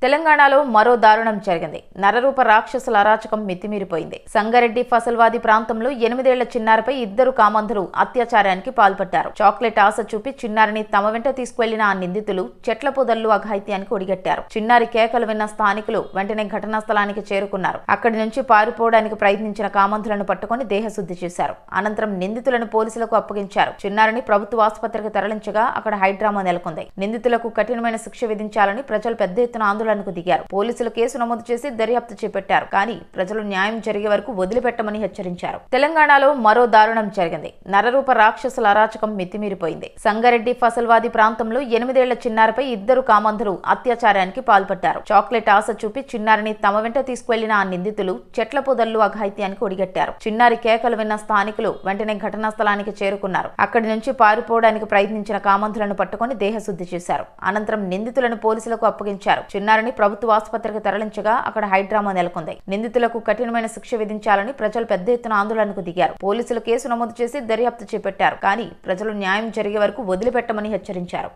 తెలంగాణలో మరో దారుణం జరిగింది. నరరూప రాక్షసుల అరాచకం మితిమీరిపోయింది. సంగారెడ్డి ఫసల్వాది ప్రాంతంలో 8 ఏళ్ల చిన్నారిపై ఇద్దరు కామంధులు అత్యాచారానికి పాల్పడ్డారు. చాక్లెట్ ఆశ చూపి చిన్నారిని తమ వెంట తీసుకువెళ్లిన ఆ నిందితులు చెట్ల పొదల్లో అఘాయిత్యానికి ఒడిగట్టారు. చిన్నారి కేకలు విన్న స్థానికులు వెంటనే ఘటనా స్థలానికి చేరుకున్నారు. అక్కడి నుంచి పారిపోవడానికి ప్రయత్నించిన కామంధులను పట్టుకుని దేహశుద్ధి చేశారు. అనంతరం నిందితులను పోలీసులకు అప్పగించారు. చిన్నారిని ప్రభుత్వ ఆసుపత్రికి తరలించగా అక్కడ హైడ్రామా నెలకొంది. నిందితులకు కఠినమైన శిక్ష విధించాలని ప్రజలు పెద్ద ఎత్తున ఆందోళనకు దిగారు. పోలీసులు కేసు నమోదు చేసి దర్యాప్తు చేపట్టారు. కానీ ప్రజలు న్యాయం జరిగే వరకు వదిలిపెట్టమని హెచ్చరించారు. తెలంగాణలో మరో దారుణం జరిగింది. నరరూప రాక్షసుల అరాచకం మితిమీరిపోయింది. సంగారెడ్డి ఫసల్వాది ప్రాంతంలో 8 ఏళ్ల చిన్నారిపై ఇద్దరు కామంధులు అత్యాచారానికి పాల్పడ్డారు. చాక్లెట్ ఆశ చూపి చిన్నారిని తమ వెంట తీసుకువెళ్లిన ఆ నిందితులు చెట్ల పొదల్లో అఘాయిత్యానికి ఒడిగట్టారు. చిన్నారి కేకలు విన్న స్థానికులు వెంటనే ఘటనా స్థలానికి చేరుకున్నారు. అక్కడి నుంచి పారిపోవడానికి ప్రయత్నించిన కామంధులను పట్టుకుని దేహశుద్ధి చేశారు. అనంతరం నిందితులను పోలీసులకు అప్పగించారు. చిన్నారిని ప్రభుత్వ ఆసుపత్రికి తరలించగా అక్కడ హైడ్రామా నెలకొంది. నిందితులకు కఠినమైన శిక్ష విధించాలని ప్రజలు పెద్ద ఎత్తున ఆందోళనకు దిగారు. పోలీసులు కేసు నమోదు చేసి దర్యాప్తు చేపట్టారు. కానీ ప్రజలు న్యాయం జరిగే వరకు వదిలిపెట్టమని హెచ్చరించారు.